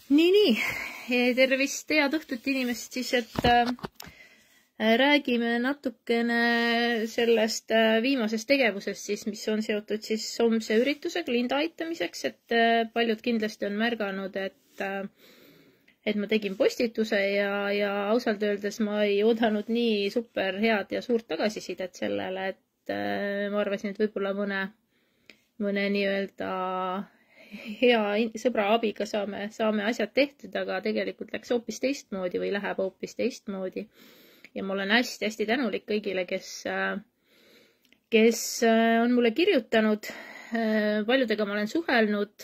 Nii, tervist, head õhtut inimest siis, et räägime natukene sellest viimasest tegevusest siis, mis on seotud siis homse üritusega Linda aitamiseks, et paljud kindlasti on märganud, et ma tegin postituse ja ausalt öeldes ma ei oodanud nii super head ja suurt tagasisidet sellele, et ma arvasin, et võib-olla mõne nii-öelda hea sõbra abiga saame asjad tehtud, aga tegelikult läks hoopis teistmoodi või läheb hoopis teistmoodi. Ja ma olen hästi tänulik kõigile, kes on mulle kirjutanud. Paljudega ma olen suhelnud.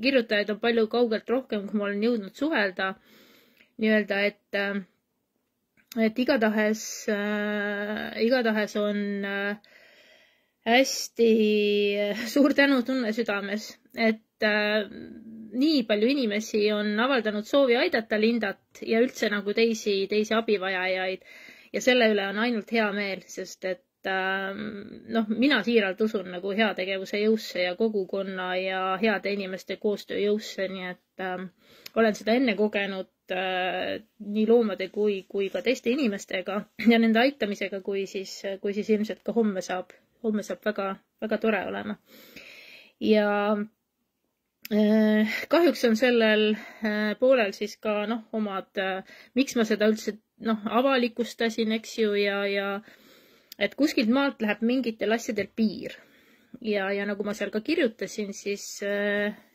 Kirjutajaid on palju kaugelt rohkem, kui ma olen jõudnud suhelda. Nii-öelda, et igatahes on hästi suur tänutunne südames, et nii palju inimesi on avaldanud soovi aidata Lindat ja üldse nagu teisi abivajajaid ja selle üle on ainult hea meel, sest et mina siiralt usun nagu heategevuse jõusse ja kogukonna ja heade inimeste koostöö jõusse, nii et olen seda enne kogenud nii loomade kui ka teiste inimestega ja nende aitamisega, kui siis ilmselt ka homme saab väga, väga tore olema. Ja kahjuks on sellel poolel siis ka omad, miks ma seda üldse avalikustasin, eks ju, ja et kuskilt maalt läheb mingitel asjadel piir. Ja nagu ma seal ka kirjutasin, siis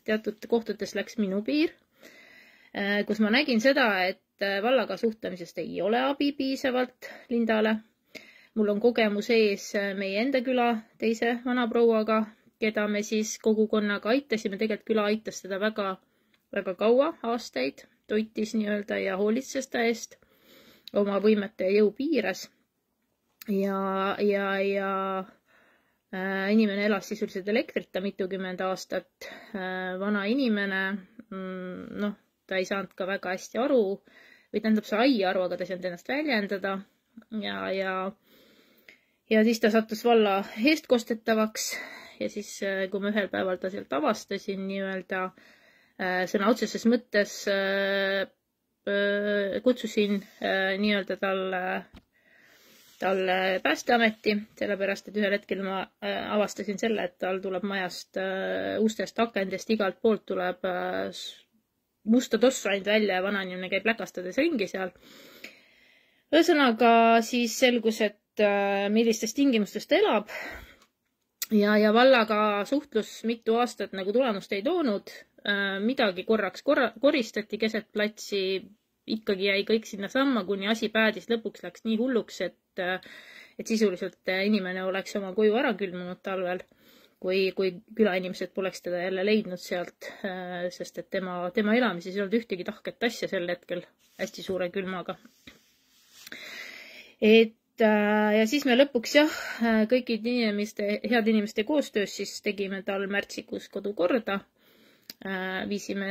teatud kohtades läks minu piir, kus ma nägin seda, et vallaga suhtlemisest ei ole abi piisavalt Lindale. Mul on kogemus ees meie enda küla teise vanaprouaga, keda me siis kogukonnaga aitasime. Tegelikult küla aitas teda väga, väga kaua, aastaid, toitis nii-öelda ja hoolitses ta eest oma võimete ja jõu piires. Ja inimene elas sisuliselt elektrita mitukümmend aastat. Vana inimene, ta ei saanud ka väga hästi aru, või tähendab sai aru, aga ta ei saanud ennast väljendada. Ja siis ta sattus valla eestkostetavaks ja siis, kui ma ühel päeval ta sealt avastasin, nii-öelda sõna otseses mõttes kutsusin nii-öelda talle Päästeameti, sellepärast, et ühel hetkel ma avastasin selle, et tal tuleb majast ustest, akendest, igalt poolt tuleb musta tossu ainult välja ja vanainimene käib läkastades ringi seal. Ühesõnaga siis selgus, et millistes tingimustes ta elab ja vallaga suhtlus mitu aastat nagu tulemust ei toonud. Midagi korraks koristati keset platsi, ikkagi jäi kõik sinna samma, kuni asi päädis lõpuks läks nii hulluks, et sisuliselt inimene oleks oma koju ära külmunud talvel, kui külainimesed poleks teda jälle leidnud sealt, sest et tema elamises ei olnud ühtegi tahket asja sel hetkel hästi suure külmaga. Ja siis me lõpuks kõikid head inimeste koostöös siis tegime tal märtsikuus kodu korda. Viisime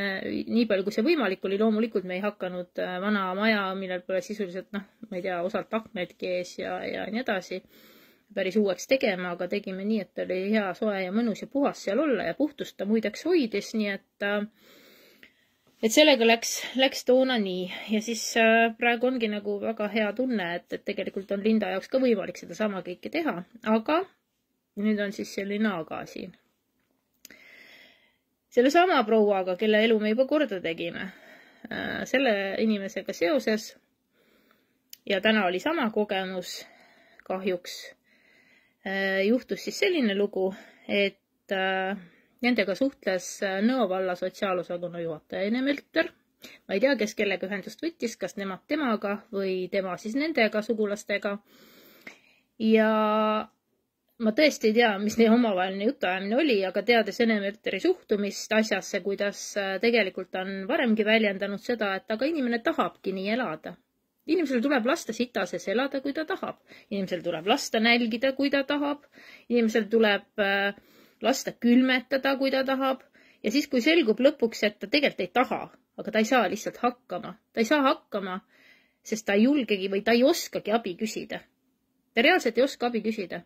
nii palju, kui see võimalik oli. Loomulikult me ei hakanud vana maja, millel pole sisuliselt, ma ei tea, osalt aknedki ees ja nii edasi päris uueks tegema, aga tegime nii, et oli hea, soe ja mõnus ja puhas seal olla ja puhtust ta muideks hoidis, nii et sellega läks toona nii. Ja siis praegu ongi nagu väga hea tunne, et tegelikult on Linda jaoks ka võimalik seda sama kõike teha. Aga nüüd on siis selline aga siin. Selle sama prouaga, kelle elu me juba korda tegime, selle inimesega seoses ja täna oli sama kogemus kahjuks, juhtus siis selline lugu, et nendega suhtles Nõo valla sotsiaalosakonna juhataja Ene Melter. Ma ei tea, kes kellega ühendust võttis, kas nemad temaga või tema siis nendega sugulastega. Ja ma tõesti ei tea, mis neil omavaheline jutuajamine oli, aga teades Ene Melteri suhtumist asjasse, kuidas tegelikult on varemgi väljendanud seda, et aga inimene tahabki nii elada. Inimesel tuleb lasta sitases elada, kui ta tahab. Inimesel tuleb lasta nälgida, kui ta tahab. Inimesel tuleb lasta külmetada, kui ta tahab. Ja siis, kui selgub lõpuks, et ta tegelikult ei taha, aga ta ei saa lihtsalt hakkama. Ta ei saa hakkama, sest ta ei julgegi või ta ei oskagi abi küsida. Ta reaalselt ei oska abi küsida.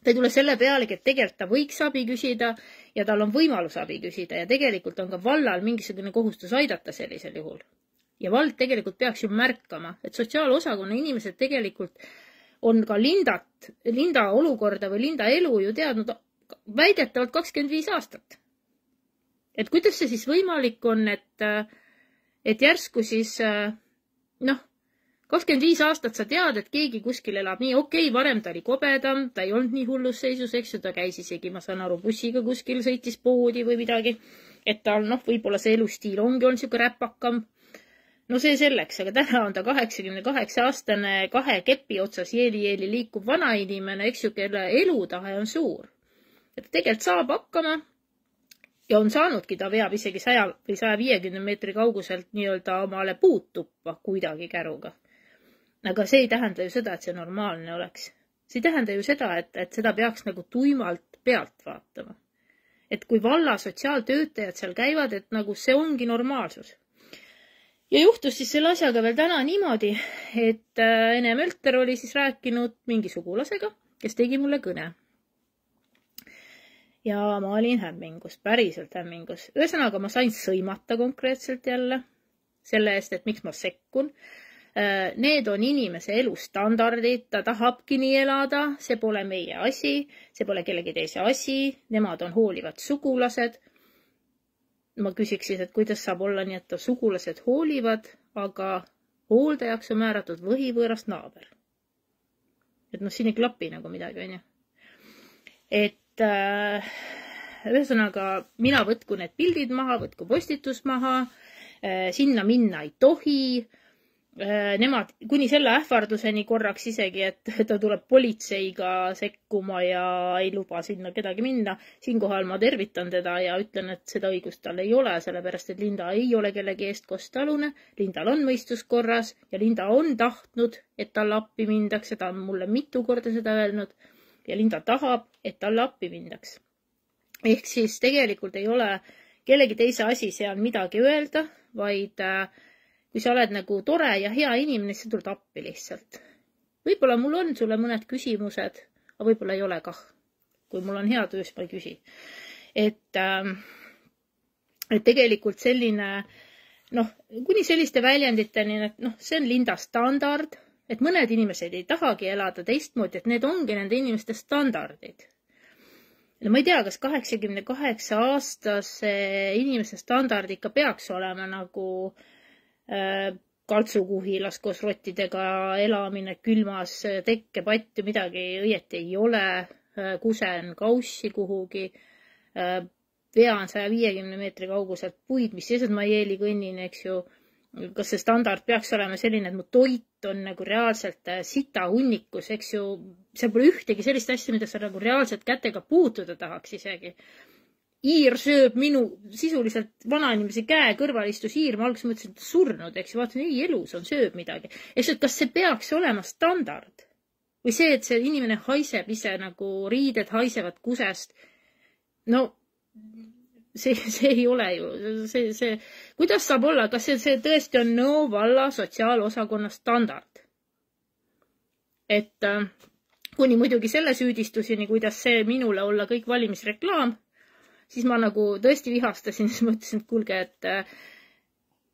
Ta ei tule selle pealegi, et tegelikult ta võiks abi küsida ja tal on võimalus abi küsida ja tegelikult on ka vallal mingisugune kohustus aidata sellisel juhul. Ja vald tegelikult peaks ju märkama, et sotsiaalosakonna inimesed tegelikult on ka Linda olukorda või Linda elu ju teadnud väidetavalt 25 aastat. Et kuidas see siis võimalik on, et järsku siis, 25 aastat sa tead, et keegi kuskil elab nii, okei, varem ta oli kobedam, ta ei olnud nii hullus seisus, eks ju, ta käis isegi, ma saan aru, bussiga kuskil sõitis poodi või midagi, et tal, võib-olla see elustiil ongi olnud siuke räpakam. No see selleks, aga täna on ta 88-aastane 2 kepi otsas jeeli liikuv vanainimene, eks ju, kelle elutahe on suur. Et tegelikult saab hakkama ja on saanudki, ta veab isegi 100 või 150 meetri kauguselt nii-öelda omale puuttuppa kuidagi käruga. Aga see ei tähenda ju seda, et see normaalne oleks. See ei tähenda ju seda, et seda peaks nagu tuimalt pealt vaatama. Et kui valla sotsiaaltöötajad seal käivad, et nagu see ongi normaalsus. Ja juhtus siis selle asjaga veel täna niimoodi, et Ene Mölter oli siis rääkinud mingi sugulasega, kes tegi mulle kõne. Ja ma olin hämmingus, päriselt hämmingus. Ühesõnaga ma sain sõimata konkreetselt jälle selle eest, et miks ma sekkun. Need on inimese elustandardid, ta tahabki nii elada, see pole meie asi, see pole kellegi teise asi, nemad on hoolivad sugulased. Ma küsiks siis, et kuidas saab olla nii, et sugulased hoolivad, aga hooldajaks on määratud võhivõõrast naaber. Et siin ei klapi nagu midagi, on ju. Et ühesõnaga mina võtku need pildid maha, võtku postitus maha, sinna minna ei tohi. Nemad kuni selle ähvarduseni korraks isegi, et ta tuleb politseiga sekkuma ja ei luba sinna kedagi minna. Siinkohal ma tervitan teda ja ütlen, et seda õigust tal ei ole, sellepärast et Linda ei ole kellegi eest kostalune. Lindal on mõistuskorras ja Linda on tahtnud, et talle appi mindaks. Ta on mulle mitu korda seda öelnud ja Linda tahab, et talle appi mindaks. Ehk siis tegelikult ei ole kellegi teise asi seal midagi öelda, vaid kui sa oled nagu tore ja hea inimene, siis sa tuled appi lihtsalt. Võib-olla mul on sulle mõned küsimused, aga võib-olla ei ole kah. Kui mul on hea töö, siis ma ei küsi. Et tegelikult selline, kuni selliste väljenditeni, et see on Linda standard, et mõned inimesed ei tahagi elada teistmoodi, et need ongi nende inimeste standardid. Ma ei tea, kas 88-aastase inimese standard ikka peaks olema nagu kaltsukuhilas koos rottidega elamine külmas, tekkepatju, midagi õieti ei ole, kusen kaussi kuhugi, vean 150 meetri kauguselt puid, mis siis, et ma jeeli kõnnin, eks ju. Kas see standard peaks olema selline, et mu toit on nagu reaalselt sita hunnikus, eks ju, seal pole ühtegi sellist asja, mida sa nagu reaalselt kätega puutuda tahaks isegi. Iir sööb minu sisuliselt vanainimese käe kõrval istus iir, ma alguses mõtlesin, et surnud, eks ju, vaatasin, ei, elus on, sööb midagi. Eks, kas see peaks olema standard? Või see, et see inimene haiseb ise nagu riided haisevad kusest? See ei ole ju, kuidas saab olla, kas see tõesti on Nõo valla sotsiaalosakonna standard? Et kuni muidugi selle süüdistuseni, kuidas see minule olla kõik valimisreklaam, siis ma nagu tõesti vihastasin, siis mõtlesin, et kuulge, et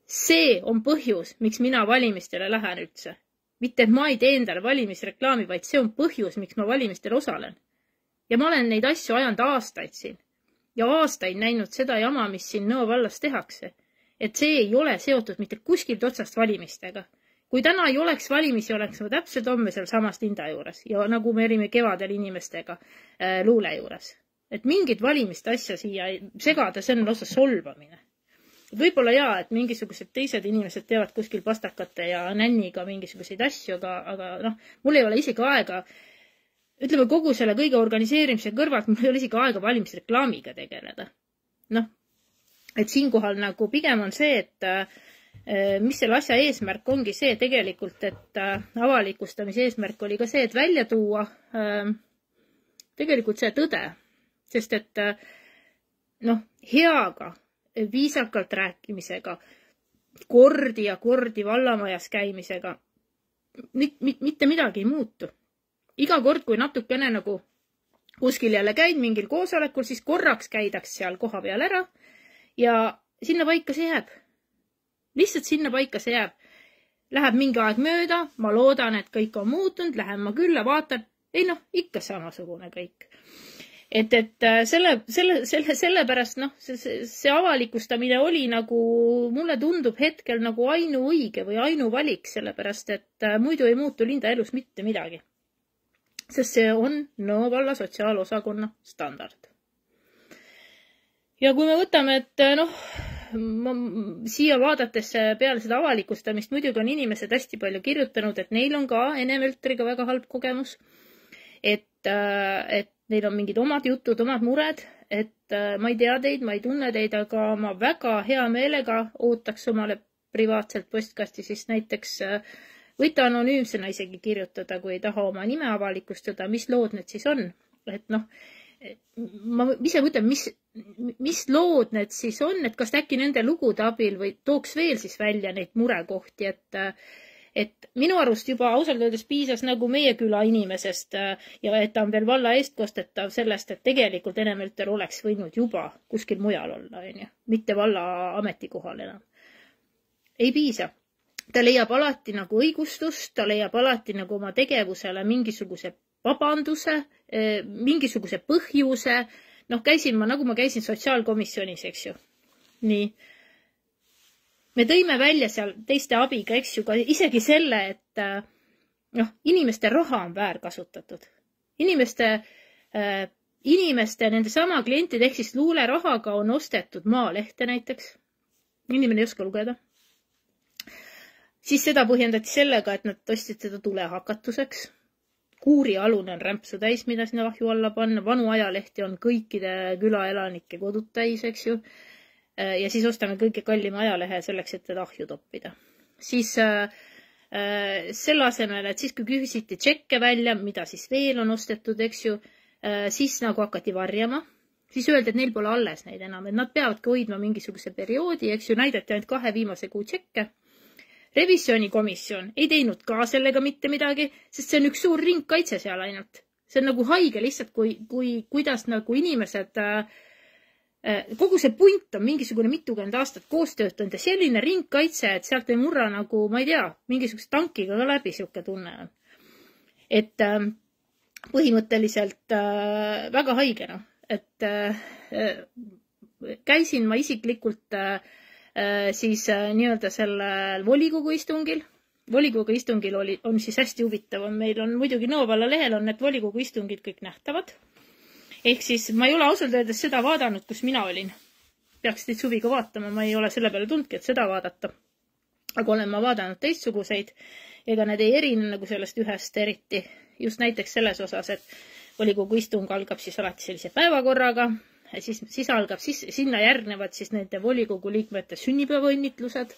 see on põhjus, miks mina valimistele lähen üldse. Mitte, et ma ei tee endale valimisreklaami, vaid see on põhjus, miks ma valimistel osalen. Ja ma olen neid asju ajanud aastaid siin. Ja aastaid näinud seda jama, mis siin Nõo vallas tehakse. Et see ei ole seotud mitte kuskilt otsast valimistega. Kui täna ei oleks valimisi, oleks ma täpselt homme seal samast Linda juures. Ja nagu me olime kevadel inimestega luule juures. Et mingit valimist asja siia segada, see on lausa solvamine. Võib-olla jaa, et mingisugused teised inimesed teevad kuskil pastakate ja nänniga mingisuguseid asju, aga mul ei ole isegi aega, ütleme kogu selle kõige organiseerimise kõrvalt, mul ei ole isegi aega valimisreklaamiga tegeleda. Et siinkohal nagu pigem on see, et mis selle asja eesmärk ongi see tegelikult, et avalikustamise eesmärk oli ka see, et välja tuua tegelikult see tõde. Sest et heaga, viisakalt rääkimisega, kordi ja kordi vallamajas käimisega, mitte midagi ei muutu. Iga kord, kui natukene nagu kuskil jälle käid mingil koosolekul, siis korraks käidaks seal koha peal ära ja sinna paika see jääb. Lihtsalt sinna paika see jääb. Läheb mingi aeg mööda, ma loodan, et kõik on muutunud, lähen ma külla, vaatan, ei noh, ikka samasugune kõik. Et sellepärast see avalikustamine oli nagu, mulle tundub hetkel nagu ainuõige või ainuvalik, sellepärast et muidu ei muutu Linda elus mitte midagi. Sest see on Nõo valla sotsiaalosakonna standard. Ja kui me võtame, et siia vaadates peale seda avalikustamist muidugi on inimesed hästi palju kirjutanud, et neil on ka Ene-Möltriga väga halb kogemus, et neil on mingid omad jutud, omad mured, et ma ei tea teid, ma ei tunne teid, aga ma väga hea meelega ootaks omale privaatselt postkasti, siis näiteks võite anonüümsena isegi kirjutada, kui ei taha oma nime avalikustada, mis lood need siis on. Et ma ise mõtlen, mis lood need siis on, et kas äkki nende lugude abil või tooks veel siis välja neid murekohti, et minu arust juba ausalt öeldes piisas nagu meie küla inimesest ja et ta on veel valla eestkostetav sellest, et tegelikult Ene-Mölter oleks võinud juba kuskil mujal olla, mitte valla ametikohal enam. Ei piisa. Ta leiab alati nagu õigustust, ta leiab alati nagu oma tegevusele mingisuguse vabanduse, mingisuguse põhjuse. Nagu ma käisin sotsiaalkomisjonis, eks ju. Nii. Me tõime välja seal teiste abiga, eks ju, ka isegi selle, et inimeste raha on väärkasutatud. Inimeste nende sama klientide ehk siis luulerahaga on ostetud maalehte näiteks. Inimene ei oska lugeda. Siis seda põhjendati sellega, et nad ostsid seda tulehakatuseks. Kuurialune on rämpsu täis, mida sinna ahju alla panna. Vanu ajalehti on kõikide külaelanike kodud täis, eks ju. Ja siis ostame kõige kallima ajalehe selleks, et teda ahju toppida. Siis selle asemel, et siis kui küsiti tšekke välja, mida siis veel on ostetud, eks ju, siis nagu hakati varjama. Siis öeldi, et neil pole alles neid enam, et nad peavadki hoidma mingisuguse perioodi, eks ju, näidati ainult 2 viimase kuu tšekke. Revisjonikomisjon ei teinud ka sellega mitte midagi, sest see on üks suur ringkaitse seal ainult. See on nagu haige lihtsalt, kuidas nagu inimesed, kogu see punt on mingisugune mitukümmend aastat koostöötanud ja selline ringkaitse, et sealt ei murra nagu, ma ei tea, mingisuguse tankiga ka läbi siuke tunne on. Et põhimõtteliselt väga haige, et käisin ma isiklikult siis nii-öelda sellel volikogu istungil. Volikogu istungil on siis hästi huvitav. Meil on muidugi Nõo valla lehel on need volikogu istungid kõik nähtavad. Ehk siis ma ei ole ausalt öeldes seda vaadanud, kus mina olin. Peaks teid suviga vaatama. Ma ei ole selle peale tundki, et seda vaadata. Aga olen ma vaadanud teistsuguseid. Ega need ei erine nagu sellest ühest eriti. Just näiteks selles osas, et volikogu istung algab siis alati sellise päevakorraga. Siis sinna järgnevad siis nende volikogu liikmete sünnipäevaõnnitlused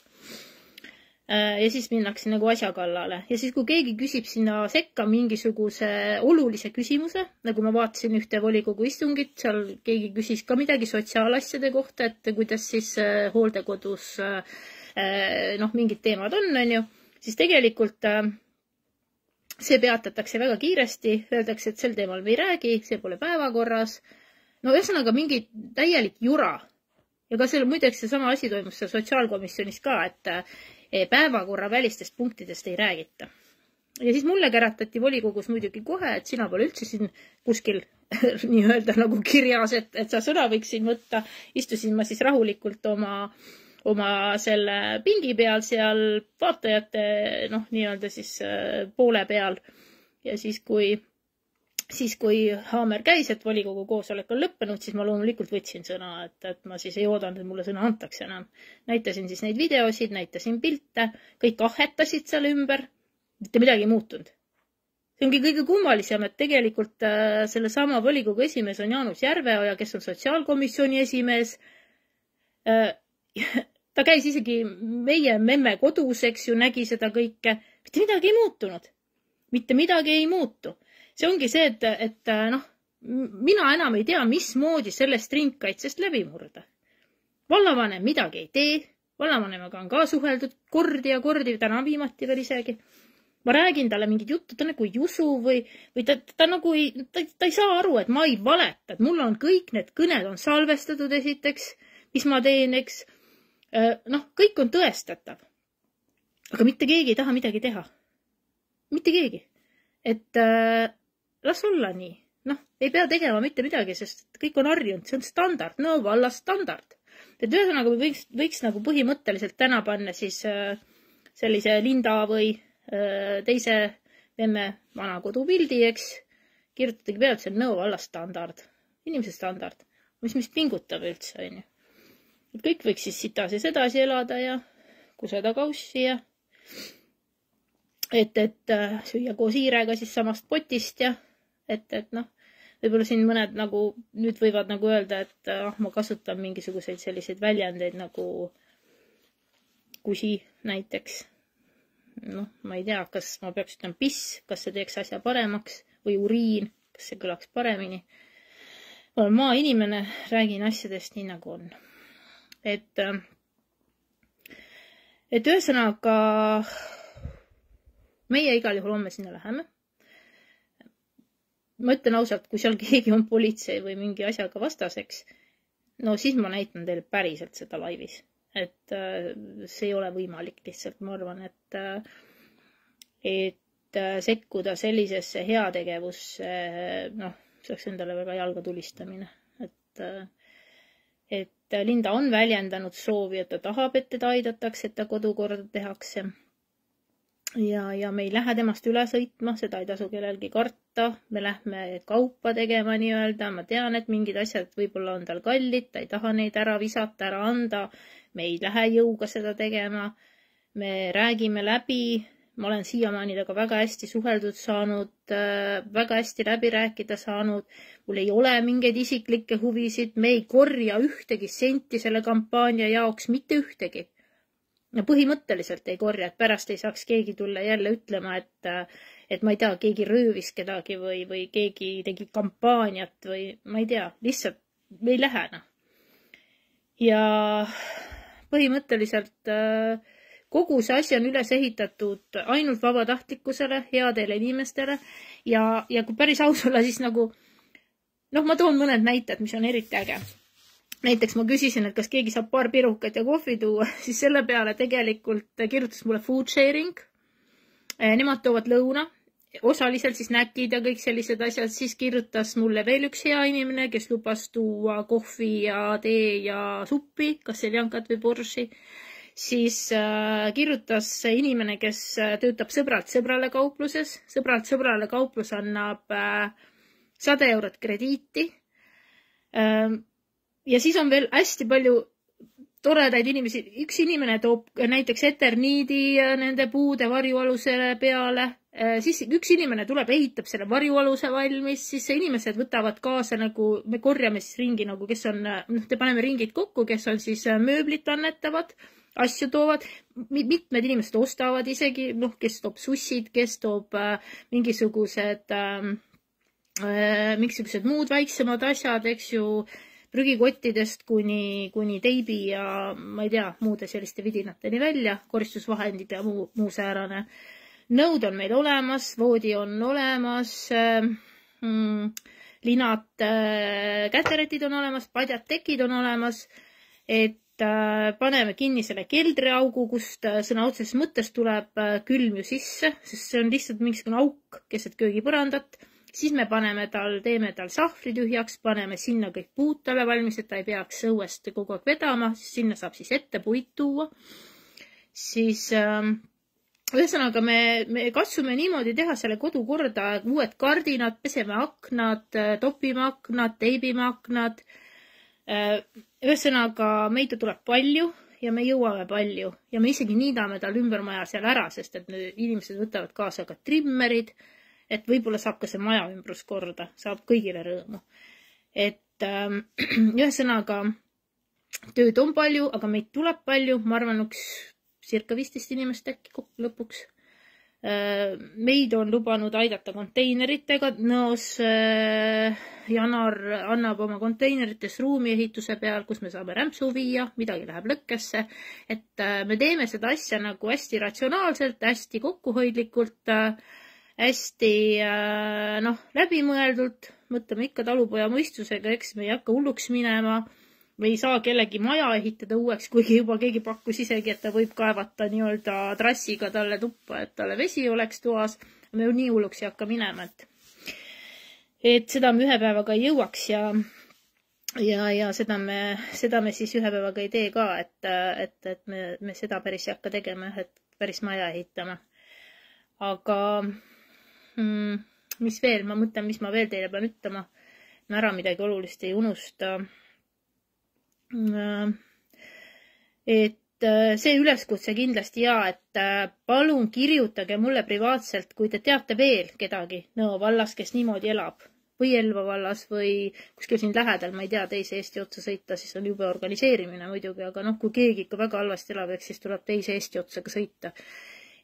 ja siis minnakse nagu asja kallale. Ja siis, kui keegi küsib sinna sekka mingisuguse olulise küsimuse, nagu ma vaatasin ühte volikogu istungit, seal keegi küsis ka midagi sotsiaalasjade kohta, et kuidas siis hooldekodus mingid teemad on ju, siis tegelikult see peatatakse väga kiiresti, öeldakse, et sel teemal me ei räägi, see pole päevakorras. Ühesõnaga mingi täielik jura. Ja ka selle muideks seesama asi toimus seal sotsiaalkomisjonis ka, et päevakorra välistest punktidest ei räägita. Ja siis mulle käratati volikogus muidugi kohe, et sina pole üldse siin kuskil nii-öelda nagu kirjas, et sa sõna võiksin võtta. Istusin ma siis rahulikult oma selle pingi peal seal vaatajate nii-öelda siis poole peal. Ja siis kui haamer käis, et volikogu koosolek on lõppenud, siis ma loomulikult võtsin sõna, et ma siis ei oodanud, et mulle sõna antakse enam. Näitasin siis neid videosid, näitasin pilte, kõik ahetasid seal ümber, mitte midagi ei muutunud. See ongi kõige kummalisem, et tegelikult selle sama volikogu esimees on Jaanus Järveoja, kes on sotsiaalkomisjoni esimees. Ta käis isegi meie memme kodus, eks ju, nägi seda kõike. Mitte midagi ei muutunud. Mitte midagi ei muutu. See ongi see, et mina enam ei tea, mismoodi sellest ringkaitsest läbi murda. Vallavanem midagi ei tee. Vallavanemaga on ka suheldud kordi ja kordi, täna viimati veel isegi. ma räägin talle mingit juttu, ta nagu ei usu või ta nagu ta ei saa aru, et ma ei valeta, et mul on kõik need kõned on salvestatud esiteks, mis ma teen, eks. Noh, kõik on tõestatav. Aga mitte keegi ei taha midagi teha. Mitte keegi. Et las olla nii. Noh, ei pea tegema mitte midagi, sest kõik on harjunud. See on standard, no valla standard. Et ühesõnaga võiks nagu põhimõtteliselt täna panna siis sellise Linda või teise vemme vana kodupildi, eks. Kirjutadagi peale, et see on no valla standard. Inimese standard. Mis pingutab üldse, on ju. Et kõik võiks siis edasi elada ja kuseda kaussi ja et süüa koos hiirega siis samast potist ja et noh, võib-olla siin mõned nagu nüüd võivad nagu öelda, et ma kasutan mingisuguseid selliseid väljendeid nagu kusi näiteks. Noh, ma ei tea, kas ma peaks ütlema piss, kas see teeks asja paremaks või uriin, kas see kõlaks paremini. Ma olen maainimene, räägin asjadest nii nagu on. Et ühesõnaga meie igal juhul homme sinna läheme. Ma ütlen ausalt, kui seal keegi on politsei või mingi asjaga vastaseks, no siis ma näitan teile päriselt seda laivis. Et see ei ole võimalik lihtsalt, ma arvan, et sekkuda sellisesse heategevusse, noh, see oleks endale väga jalga tulistamine. Et Linda on väljendanud soovi, et ta tahab, et teda aidatakse, et ta kodukorda tehakse. Ja me ei lähe temast üle sõitma, seda ei tasu kellelgi karta. Me lähme kaupa tegema nii-öelda. Ma tean, et mingid asjad võib-olla on tal kallid, ta ei taha neid ära visata, ära anda. Me ei lähe jõuga seda tegema. Me räägime läbi. Ma olen siiamaani temaga väga hästi suheldud saanud, väga hästi läbi rääkida saanud. Mul ei ole mingeid isiklikke huvisid. Me ei korja ühtegi senti selle kampaania jaoks, mitte ühtegi. Ja põhimõtteliselt ei korja, et pärast ei saaks keegi tulla jälle ütlema, et ma ei tea, keegi röövis kedagi või keegi tegi kampaaniat või ma ei tea, lihtsalt me ei lähe. Ja põhimõtteliselt kogu see asi on üles ehitatud ainult vabatahtlikkusele, headele inimestele ja kui päris aus olla, siis nagu, noh, ma toon mõned näited, mis on eriti äge. Näiteks ma küsisin, et kas keegi saab paar pirukat ja kohvi tuua, siis selle peale tegelikult kirjutas mulle food sharing. Nemad toovad lõuna, osaliselt siis näkid ja kõik sellised asjad. Siis kirjutas mulle veel üks hea inimene, kes lubas tuua kohvi ja tee ja suppi, kas seljankat või borši. Siis kirjutas inimene, kes töötab sõbralt sõbrale kaupluses. Sõbralt sõbrale kauplus annab 100 eurot krediiti. Ja siis on veel hästi palju toredaid inimesi. Üks inimene toob näiteks eterniidi nende puude varjualusele peale. Siis üks inimene tuleb, ehitab selle varjualuse valmis. Siis inimesed võtavad kaasa nagu, me korjame siis ringi nagu, kes on, te paneme ringid kokku, kes on siis mööblit annetavad, asju toovad. Mitmed inimesed ostavad isegi, noh, kes toob sussid, kes toob mingisugused muud väiksemad asjad, eks ju, prügikottidest kuni teibi ja ma ei tea, muude selliste vidinateni välja, koristusvahendid ja muu säärane. Nõud on meil olemas, voodi on olemas, linad, käteretid on olemas, padjad, tekid on olemas, et paneme kinni selle keldriaugu, kust sõna otseses mõttes tuleb külm ju sisse, sest see on lihtsalt mingisugune auk keset köögipõrandat. Siis me teeme tal sahvri tühjaks, paneme sinna kõik puud talle valmis, et ta ei peaks õuest kogu aeg vedama, sinna saab siis ette puid tuua. Siis ühesõnaga me katsume niimoodi teha selle kodu korda, uued kardinad, peseme aknad, topime aknad, teibime aknad. Ühesõnaga meid tuleb palju ja me jõuame palju ja me isegi niidame tal ümbermaja seal ära, sest et inimesed võtavad kaasa ka trimmerid. Et võib-olla saab ka see maja ümbrus korda, saab kõigile rõõmu. Et ühesõnaga tööd on palju, aga meid tuleb palju, ma arvan, circa 15 inimest äkki lõpuks. Meid on lubanud aidata konteineritega, Nõos Janar annab oma konteinerites ruumi ehituse peal, kus me saame rämpsu viia, midagi läheb lõkkesse, et me teeme seda asja nagu hästi ratsionaalselt, hästi kokkuhoidlikult, hästi läbimõeldult, mõtleme ikka talupoja mõistusega, eks me ei hakka hulluks minema, või ei saa kellegi maja ehitada uueks, kuigi juba keegi pakkus isegi, et ta võib kaevata nii-öelda trassiga talle tuppa, et talle vesi oleks toas. Me ju nii hulluks ei hakka minema, et seda me ühe päevaga ei jõuaks ja seda me siis ühe päevaga ei tee ka, et me seda päris ei hakka tegema, et päris maja ehitama. Aga mis veel? Ma mõtlen, mis ma veel teile pean ütlema. Ma ära midagi olulist ei unusta. Et see üleskutse kindlasti et palun kirjutage mulle privaatselt, kui te teate veel kedagi Nõo vallas, kes niimoodi elab või Elva vallas või kuskil siin lähedal, ma ei tea, teise Eesti otsa sõita, siis on juba organiseerimine muidugi, aga kui keegi ikka väga halvasti elab, eks siis tuleb teise Eesti otsaga sõita.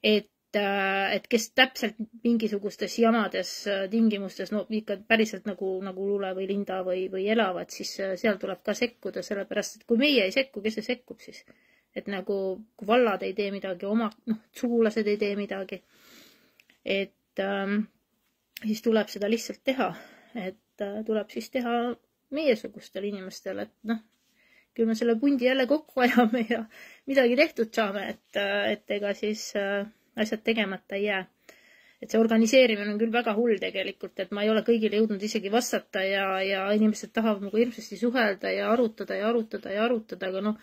Et kes täpselt mingisugustes jamades tingimustes, ikka päriselt nagu Lule või Linda või elavad, siis seal tuleb ka sekkuda, sellepärast, et kui meie ei sekku, kes see sekkub siis? Et kui vallad ei tee midagi, oma sugulased ei tee midagi, et siis tuleb seda lihtsalt teha, et tuleb siis teha meiesugustel inimestel, et küll me selle pundi jälle kokku ajame ja midagi tehtud saame, et ega siis asjad tegemata ei jää. Et see organiseerimine on küll väga hull tegelikult, et ma ei ole kõigile jõudnud isegi vastata ja inimesed tahavad nagu hirmsasti suhelda ja arutada, aga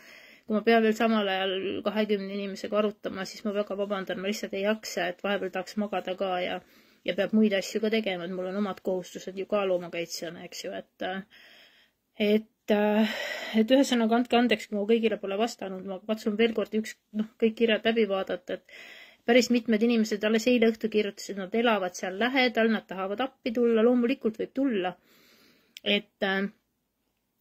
kui ma pean veel samal ajal 20 inimesega arutama, siis ma väga vabandan, ma lihtsalt ei jaksa, et vahepeal tahaks magada ka ja peab muid asju ka tegema, et mul on omad kohustused ju ka loomakaitsjana, eks ju, et ühesõnaga andke andeks, kui ma kõigile pole vastanud, ma katsun veel kord kõik kirjad läbi vaadata, et päris mitmed inimesed alles eile õhtu kirjutasid, nad elavad seal lähedal, nad tahavad appi tulla, loomulikult võib tulla.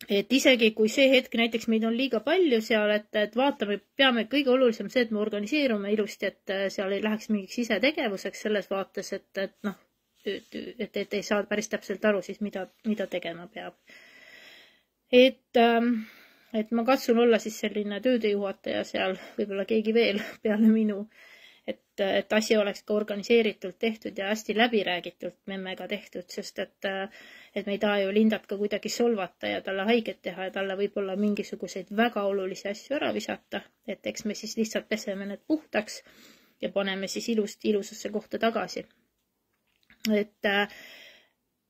Et isegi kui see hetk näiteks meid on liiga palju seal, et vaatame, peame kõige olulisem see, et me organiseerume ilusti, et seal ei läheks mingiks isetegevuseks selles vaates, et ei saa päris täpselt aru siis, mida tegema peab. Et ma katsun olla siis selline töödejuhataja seal, võib-olla keegi veel peale minu, et asi oleks ka organiseeritult tehtud ja hästi läbiräägitult memmega tehtud, sest et me ei taha ju Lindat ka kuidagi solvata ja talle haiget teha ja talle võib-olla mingisuguseid väga olulisi asju ära visata, et eks me siis lihtsalt peseme need puhtaks ja paneme siis ilusasse kohta tagasi. Et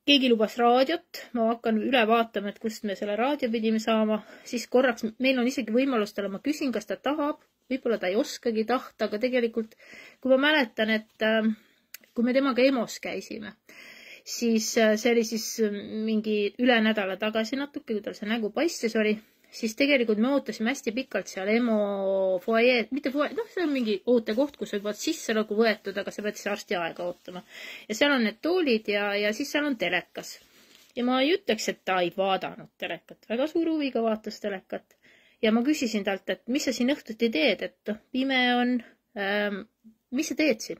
keegi lubas raadiot, ma hakkan üle vaatama, et kust me selle raadio pidime saama, siis korraks meil on isegi võimalus talle, ma küsin, kas ta tahab, võib-olla ta ei oskagi tahta, aga tegelikult, kui ma mäletan, et kui me temaga EMO-s käisime, siis see oli siis mingi üle nädala tagasi natuke, kui tal see nägu paistes oli, siis tegelikult me ootasime hästi pikalt seal EMO foajee, mitte foajee, see on mingi ootekoht, kus võib sisse nagu võetud, aga sa pead siis arsti aega ootama. Ja seal on need toolid ja siis seal on telekas. Ja ma ei ütleks, et ta ei vaadanud telekat, väga suur huviga vaatas telekat. Ja ma küsisin talt, et mis sa siin õhtuti teed, et pime on, mis sa teed siin?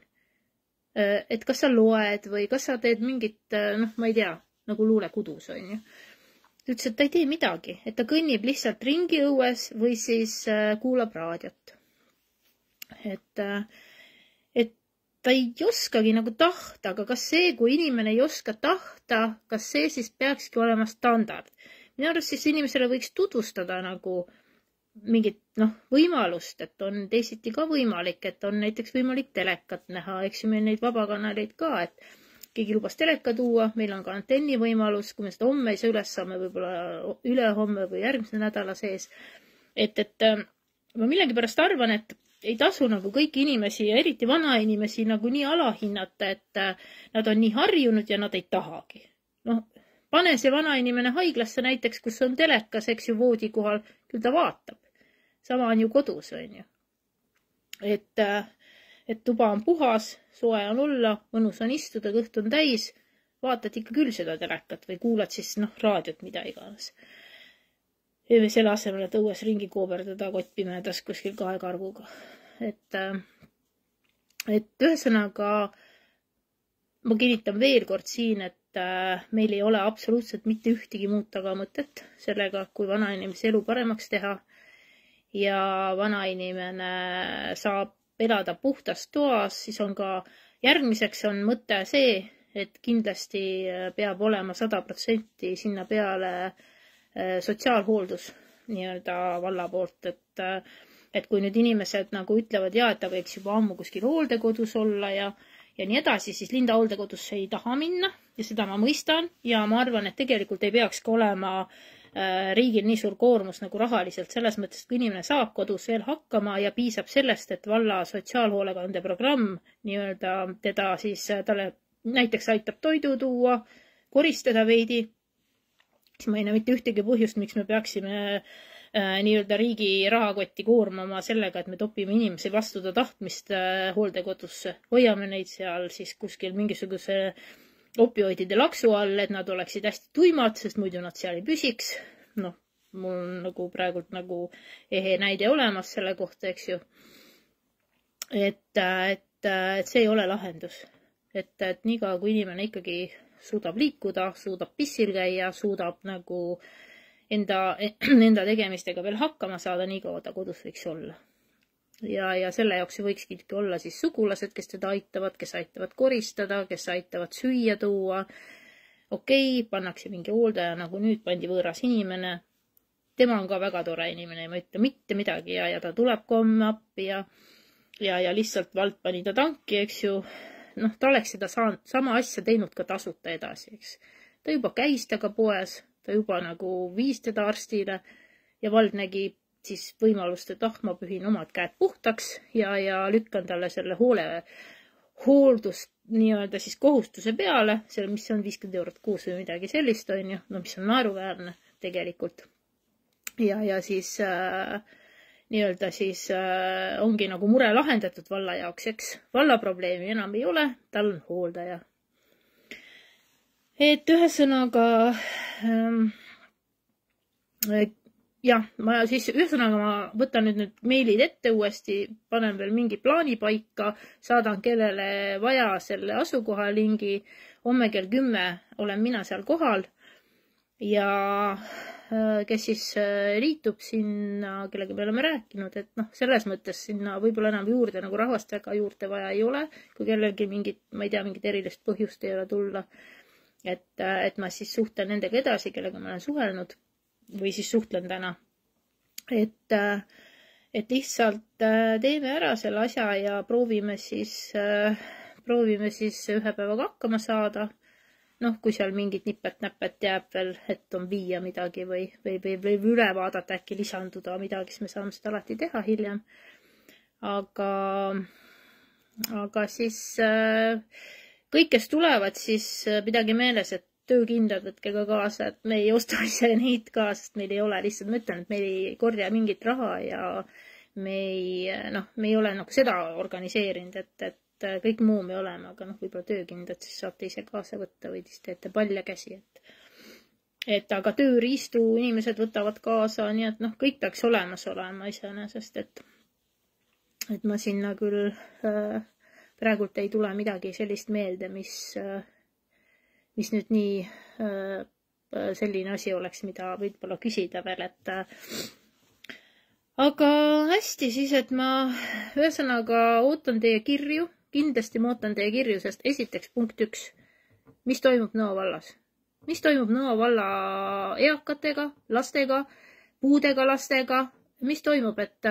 Et kas sa loed või kas sa teed mingit, ma ei tea, nagu luulekudus on ju. Ta ütles, et ta ei tee midagi, et ta kõnnib lihtsalt ringi õues või siis kuulab raadiot. Et ta ei oskagi nagu tahta, aga kas see, kui inimene ei oska tahta, kas see siis peakski olema standard? Minu arust siis inimesele võiks tutvustada nagu mingit võimalust, et on teisiti ka võimalik, et on näiteks võimalik telekat näha, eks ju meil neid vabakanaleid ka, et keegi lubas teleka tuua, meil on ka antenni võimalus, kui me seda homme ei saa üles saame, võib-olla ülehomme või järgmise nädala sees. Et ma millegipärast arvan, et ei tasu nagu kõiki inimesi ja eriti vanainimesi nagu nii alahinnata, et nad on nii harjunud ja nad ei tahagi. Pane see vanainimene haiglasse näiteks, kus on telekas, eks ju, voodi kohal, küll ta vaatab. Sama on ju kodus, on ju. Et tuba on puhas, soe on olla, mõnus on istuda, kõht on täis, vaatad ikka küll seda telekat või kuulad siis raadiot, mida iganes. Selle asemel, et õues ringi kooberdada kottpimedas kuskil kaekarvuga. et ühesõnaga ma kinnitan veel kord siin, et meil ei ole absoluutselt mitte ühtegi muud tagamõtet sellega, kui vanainimese elu paremaks teha ja vanainimene saab elada puhtas toas, siis on ka järgmiseks on mõte see, et kindlasti peab olema 100% sinna peale sotsiaalhooldus nii-öelda valla poolt, et kui nüüd inimesed nagu ütlevad, et ta võiks juba ammu kuskil hooldekodus olla ja nii edasi, siis Linda hooldekodusse ei taha minna ja seda ma mõistan ja ma arvan, et tegelikult ei peaks ka olema riigil nii suur koormus nagu rahaliselt selles mõttes, et kui inimene saab kodus veel hakkama ja piisab sellest, et valla sotsiaalhoolekande programm nii-öelda teda siis talle näiteks aitab toidu tuua, koristada veidi, siis ma ei näe mitte ühtegi põhjust, miks me peaksime nii-öelda riigi rahakotti koormama sellega, et me topime inimesi vastuda tahtmist hooldekodusse. Hoiame neid seal siis kuskil mingisuguse opioidide laksu all, et nad oleksid hästi tuimad, sest muidu nad seal ei püsiks. Noh, mul on nagu praegult nagu ehe näide olemas selle kohta, eks ju. Et see ei ole lahendus. Et niikaua, kui inimene ikkagi suudab liikuda, suudab pissil käia, suudab nagu enda tegemistega veel hakkama saada, nii kaua ta kodus võiks olla. Ja selle jaoks võikski olla siis sugulased, kes teda aitavad, kes aitavad koristada, kes aitavad süüa tuua. Okei, pannakse mingi hooldaja, nagu nüüd pandi võõras inimene. Tema on ka väga tore inimene, ma ütle mitte midagi ja ta tuleb komme appi ja lihtsalt vald pani ta tanki, eks ju. Noh, ta oleks seda sama asja teinud ka tasuta edasi, eks. Ta juba käis taga poes, ta juba nagu viis teda arstile ja vald nägi siis võimalust, et ma pühin omad käed puhtaks ja lükkan talle selle hooldust nii-öelda siis kohustuse peale, selle, mis on 50 eurot kuus või midagi sellist, on ju, no mis on naeruväärne tegelikult. Ja siis nii-öelda siis ongi nagu mure lahendatud valla jaoks, eks. Valla probleemi enam ei ole, tal on hooldaja. Et ühesõnaga ühesõnaga ma võtan nüüd meilid ette uuesti, panen veel mingi plaani paika, saadan kellele vaja selle asukoha lingi, homme kell 10 olen mina seal kohal ja kes siis liitub sinna, kellega me oleme rääkinud, et noh, selles mõttes sinna võib-olla enam juurde nagu rahvast väga juurde vaja ei ole, kui kellelgi mingit, ma ei tea, mingit erilist põhjust ei ole tulla. Et ma siis suhtlen nendega edasi, kellega ma olen suhelnud või siis suhtlen täna. Et lihtsalt teeme ära selle asja ja proovime siis ühe päevaga hakkama saada. Noh, kui seal mingit nipet-näpet jääb veel, et on viia midagi või üle vaadata, äkki lisanduda midagi, siis me saame seda alati teha hiljem. Aga siis kõik, kes tulevad, siis pidage meeles, et töökindlad võtke ka kaasa, et me ei osta ise neid ka, sest meil ei ole lihtsalt, ma ütlen, et meil ei korja mingit raha ja me ei ole nagu seda organiseerinud, et kõik muu me oleme, aga võib-olla töökindlad siis saate ise kaasa võtta või siis teete palja käsi, aga tööriistu inimesed võtavad kaasa, nii et kõik peaks olemas olema iseenesest, et ma sinna küll praegult ei tule midagi sellist meelde, mis nüüd nii selline asi oleks, mida võib-olla küsida veel, aga hästi siis, et ma ühesõnaga ootan teie kirju, kindlasti ma ootan teie kirju, sest esiteks punkt 1, mis toimub Nõo vallas? Mis toimub Nõo valla eakatega, lastega, puudega lastega? Mis toimub, et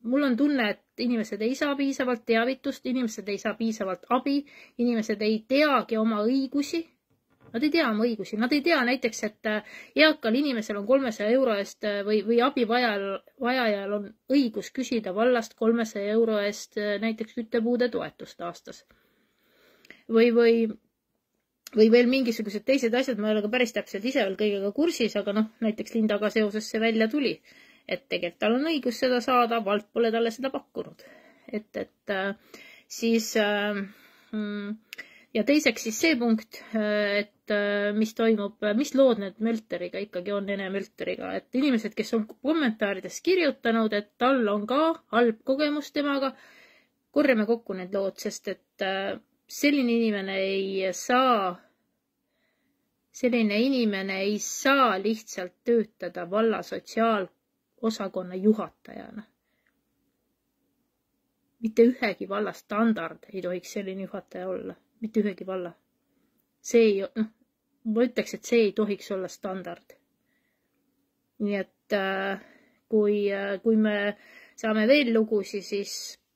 mul on tunne, et inimesed ei saa piisavalt teavitust, inimesed ei saa piisavalt abi, inimesed ei teagi oma õigusi. Nad ei tea oma õigusi. Nad ei tea näiteks, et eakal inimesel on 300 euro eest või abivajajal on õigus küsida vallast 300 euro eest näiteks küttepuude toetust aastas. Või veel mingisugused teised asjad, ma ei ole ka päris täpselt ise veel kõigega kursis, aga näiteks Lindaga seoses see välja tuli. Et tegelikult tal on õigus seda saada, vald pole talle seda pakkunud. Siis ja teiseks siis see punkt, et mis toimub, mis lood need Mölteriga ikkagi on, Ene Mölteriga, et inimesed, kes on kommentaarides kirjutanud, et tal on ka halb kogemus temaga, korjame kokku need lood, sest et selline inimene ei saa lihtsalt töötada valla sotsiaalosakonna juhatajana. Mitte ühegi valla standard ei tohiks selline juhataja olla. Mitte ühegi valla. Ma ütleks, et see ei tohiks olla standard. Nii et kui me saame veel lugusi, siis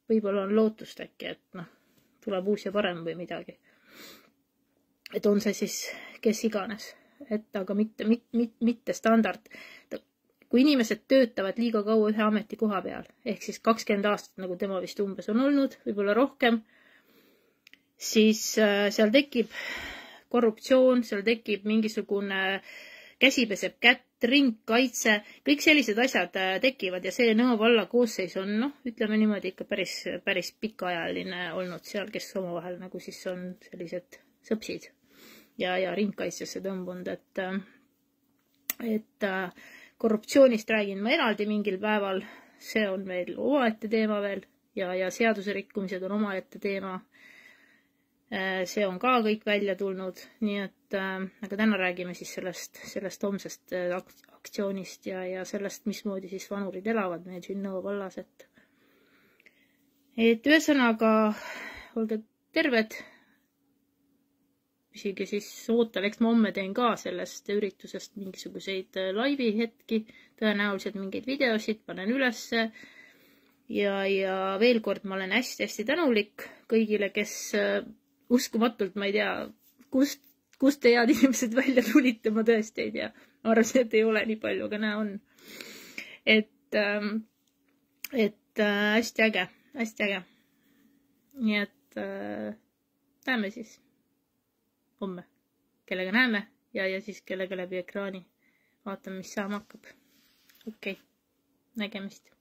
võib-olla on lootust äkki, et tuleb uus ja parem või midagi. Et on see siis kes iganes. Aga mitte standard. Kui inimesed töötavad liiga kaua ühe ametikoha peal, ehk siis 20 aastat, nagu tema vist umbes on olnud, võib-olla rohkem, siis seal tekib korruptsioon, seal tekib mingisugune käsi peseb kätt, ringkaitse, kõik sellised asjad tekivad ja see Nõo valla koosseis on, ütleme niimoodi ikka päris pikaajaline olnud seal, kes omavahel nagu siis on sellised sõpsid ja ringkaitsesse tõmbunud, et korruptsioonist räägin ma eraldi mingil päeval, see on meil omaette teema veel ja seaduserikkumised on omaette teema. See on ka kõik välja tulnud, nii et aga täna räägime siis sellest homsest aktsioonist ja sellest, mismoodi siis vanurid elavad meil siin Nõo vallas, et ühesõnaga olge terved, isegi siis ootan, eks ma homme teen ka sellest üritusest mingisuguseid laivi hetki, tõenäoliselt mingeid videosid panen ülesse ja veel kord ma olen hästi tänulik kõigile, kes uskumatult, ma ei tea, kust te head inimesed välja tulite, ma tõesti ei tea. Ma arvan, et ei ole nii palju, aga näe on. Et hästi äge. Nii et näeme siis homme, kellega näeme ja siis kellega läbi ekraani. Vaatame, mis saama hakkab. Okei, nägemist.